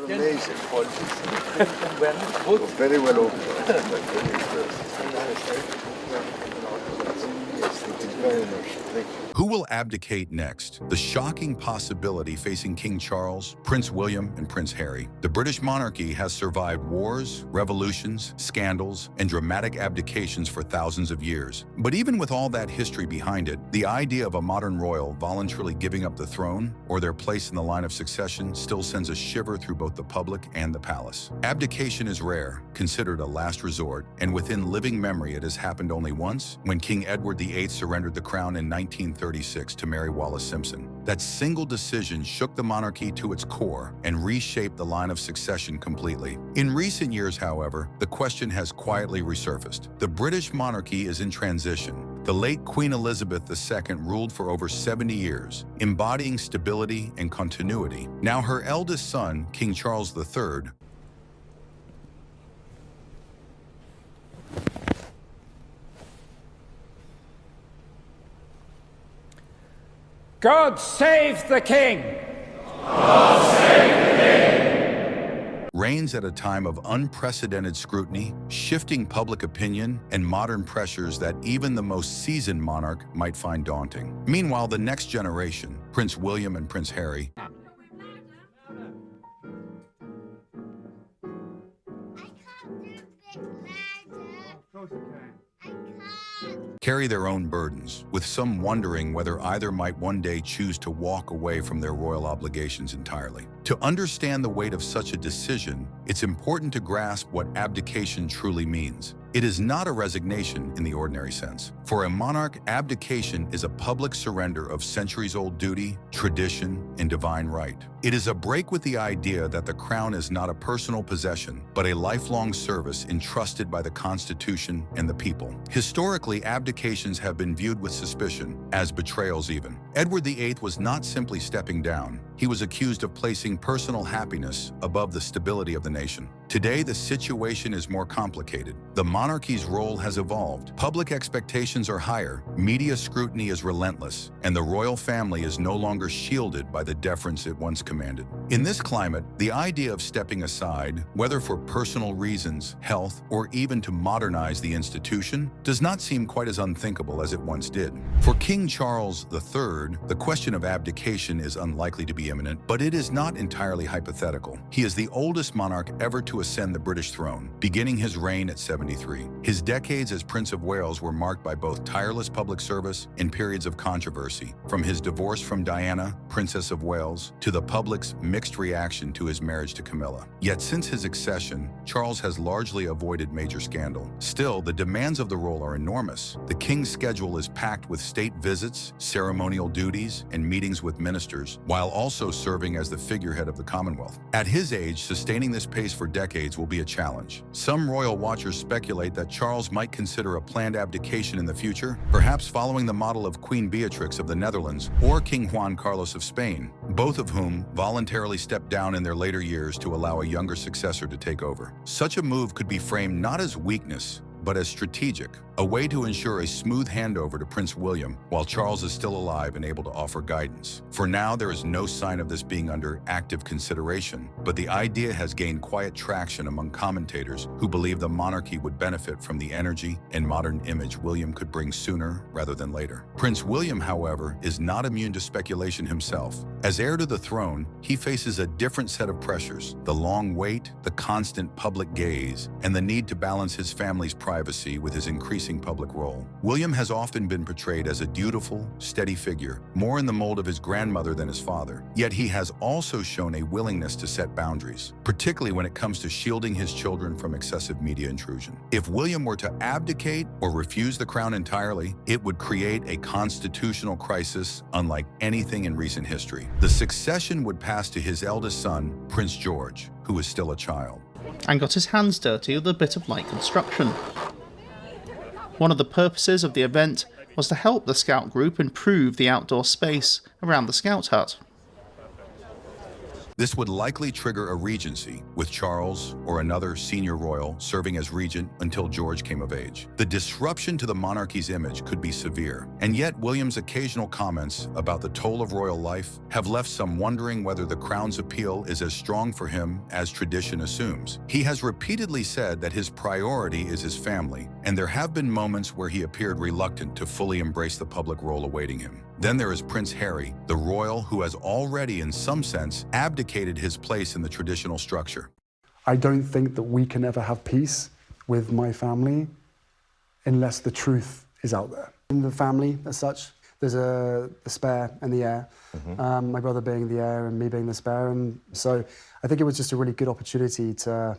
Amazing qualities. Good. Very well organized. Very interesting. Yes, thank you very much. Thank you. Who will abdicate next? The shocking possibility facing King Charles, Prince William, and Prince Harry. The British monarchy has survived wars, revolutions, scandals, and dramatic abdications for thousands of years. But even with all that history behind it, the idea of a modern royal voluntarily giving up the throne or their place in the line of succession still sends a shiver through both the public and the palace. Abdication is rare, considered a last resort, and within living memory it has happened only once, when King Edward VIII surrendered the crown in 1936 to Mary Wallace Simpson. That single decision shook the monarchy to its core and reshaped the line of succession completely. In recent years, however, the question has quietly resurfaced. The British monarchy is in transition. The late Queen Elizabeth II ruled for over 70 years, embodying stability and continuity. Now her eldest son, King Charles III, God save the King! God save the King! reigns at a time of unprecedented scrutiny, shifting public opinion, and modern pressures that even the most seasoned monarch might find daunting. Meanwhile, the next generation, Prince William and Prince Harry, carry their own burdens, with some wondering whether either might one day choose to walk away from their royal obligations entirely. To understand the weight of such a decision, it's important to grasp what abdication truly means. It is not a resignation in the ordinary sense. For a monarch, abdication is a public surrender of centuries-old duty, tradition, and divine right. It is a break with the idea that the crown is not a personal possession, but a lifelong service entrusted by the Constitution and the people. Historically, abdications have been viewed with suspicion, as betrayals even. Edward VIII was not simply stepping down. He was accused of placing personal happiness above the stability of the nation. Today, the situation is more complicated. The monarchy's role has evolved. Public expectations are higher, media scrutiny is relentless, and the royal family is no longer shielded by the deference it once commanded. In this climate, the idea of stepping aside, whether for personal reasons, health, or even to modernize the institution, does not seem quite as unthinkable as it once did. For King Charles III, the question of abdication is unlikely to be imminent, but it is not entirely hypothetical. He is the oldest monarch ever to ascend the British throne, beginning his reign at 73. His decades as Prince of Wales were marked by both tireless public service and periods of controversy, from his divorce from Diana, Princess of Wales, to the public's mixed reaction to his marriage to Camilla. Yet since his accession, Charles has largely avoided major scandal. Still, the demands of the role are enormous. The king's schedule is packed with state visits, ceremonial duties, and meetings with ministers, while also serving as the figurehead of the Commonwealth. At his age, sustaining this pace for decades will be a challenge. Some royal watchers speculate that Charles might consider a planned abdication in the future, perhaps following the model of Queen Beatrix of the Netherlands or King Juan Carlos of Spain, both of whom voluntarily stepped down in their later years to allow a younger successor to take over. Such a move could be framed not as weakness, but as strategic, a way to ensure a smooth handover to Prince William while Charles is still alive and able to offer guidance. For now, there is no sign of this being under active consideration, but the idea has gained quiet traction among commentators who believe the monarchy would benefit from the energy and modern image William could bring sooner rather than later. Prince William, however, is not immune to speculation himself. As heir to the throne, he faces a different set of pressures: the long wait, the constant public gaze, and the need to balance his family's privacy with his increasing public role. William has often been portrayed as a dutiful, steady figure, more in the mold of his grandmother than his father. Yet he has also shown a willingness to set boundaries, particularly when it comes to shielding his children from excessive media intrusion. If William were to abdicate or refuse the crown entirely, it would create a constitutional crisis unlike anything in recent history. The succession would pass to his eldest son, Prince George, who is still a child. And got his hands dirty with a bit of light construction. One of the purposes of the event was to help the scout group improve the outdoor space around the scout hut. This would likely trigger a regency, with Charles or another senior royal serving as regent until George came of age. The disruption to the monarchy's image could be severe, and yet William's occasional comments about the toll of royal life have left some wondering whether the crown's appeal is as strong for him as tradition assumes. He has repeatedly said that his priority is his family, and there have been moments where he appeared reluctant to fully embrace the public role awaiting him. Then there is Prince Harry, the royal who has already, in some sense, abdicated his place in the traditional structure. I don't think that we can ever have peace with my family unless the truth is out there. In the family, as such, there's the spare and the heir. My brother being the heir and me being the spare. And so I think it was just a really good opportunity to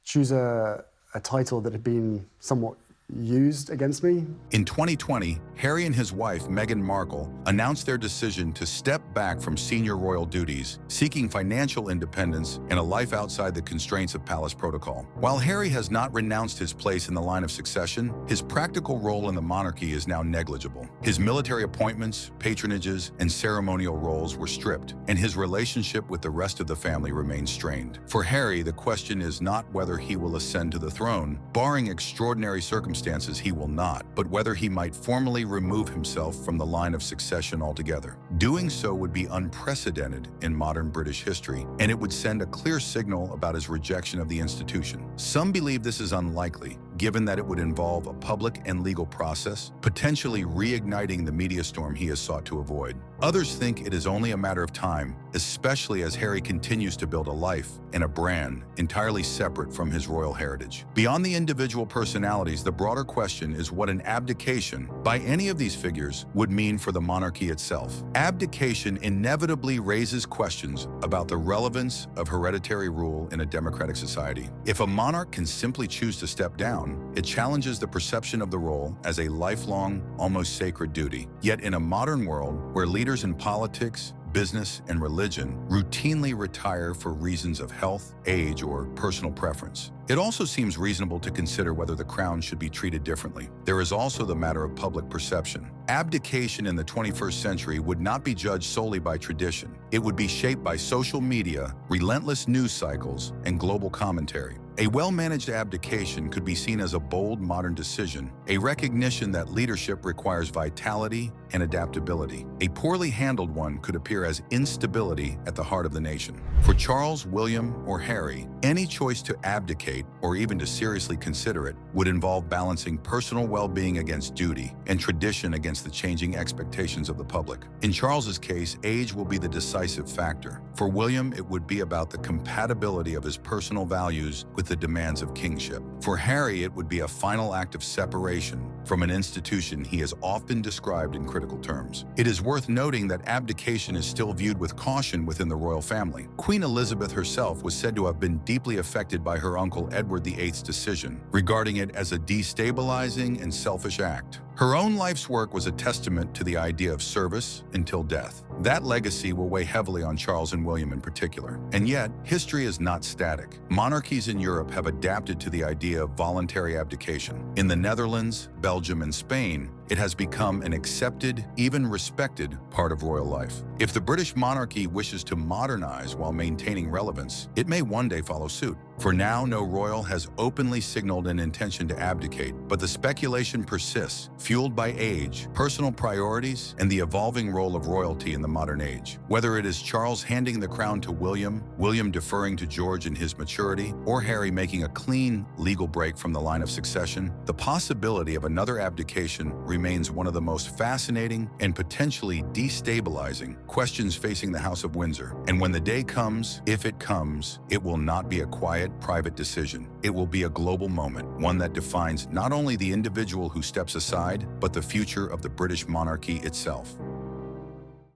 choose a title that had been somewhat used against me. In 2020, Harry and his wife, Meghan Markle, announced their decision to step back from senior royal duties, seeking financial independence and a life outside the constraints of palace protocol. While Harry has not renounced his place in the line of succession, his practical role in the monarchy is now negligible. His military appointments, patronages, and ceremonial roles were stripped, and his relationship with the rest of the family remains strained. For Harry, the question is not whether he will ascend to the throne. Barring extraordinary circumstances, he will not, but whether he might formally remove himself from the line of succession altogether. Doing so would be unprecedented in modern British history, and it would send a clear signal about his rejection of the institution. Some believe this is unlikely, given that it would involve a public and legal process, potentially reigniting the media storm he has sought to avoid. Others think it is only a matter of time, especially as Harry continues to build a life and a brand entirely separate from his royal heritage. Beyond the individual personalities, the broader question is what an abdication by any of these figures would mean for the monarchy itself. Abdication inevitably raises questions about the relevance of hereditary rule in a democratic society. If a monarch can simply choose to step down, it challenges the perception of the role as a lifelong, almost sacred duty. Yet in a modern world where leaders in politics, business, and religion routinely retire for reasons of health, age, or personal preference, it also seems reasonable to consider whether the crown should be treated differently. There is also the matter of public perception. Abdication in the 21st century would not be judged solely by tradition. It would be shaped by social media, relentless news cycles, and global commentary. A well-managed abdication could be seen as a bold modern decision, a recognition that leadership requires vitality and adaptability. A poorly handled one could appear as instability at the heart of the nation. For Charles, William, or Harry, any choice to abdicate, or even to seriously consider it, would involve balancing personal well-being against duty and tradition against the changing expectations of the public. In Charles's case, age will be the decisive factor. For William, it would be about the compatibility of his personal values with the demands of kingship. For Harry, it would be a final act of separation from an institution he has often described in critical terms. It is worth noting that abdication is still viewed with caution within the royal family. Queen Elizabeth herself was said to have been deeply affected by her uncle Edward VIII's decision, regarding it as a destabilizing and selfish act. Her own life's work was a testament to the idea of service until death. That legacy will weigh heavily on Charles and William in particular. And yet, history is not static. Monarchies in Europe have adapted to the idea of voluntary abdication. In the Netherlands, Belgium, and Spain, it has become an accepted, even respected part of royal life. If the British monarchy wishes to modernize while maintaining relevance, it may one day follow suit. For now, no royal has openly signaled an intention to abdicate, but the speculation persists, fueled by age, personal priorities, and the evolving role of royalty in the modern age. Whether it is Charles handing the crown to William, William deferring to George in his maturity, or Harry making a clean legal break from the line of succession, the possibility of another abdication remains one of the most fascinating and potentially destabilizing questions facing the House of Windsor. And when the day comes, if it comes, it will not be a quiet, private decision. It will be a global moment, one that defines not only the individual who steps aside, but the future of the British monarchy itself.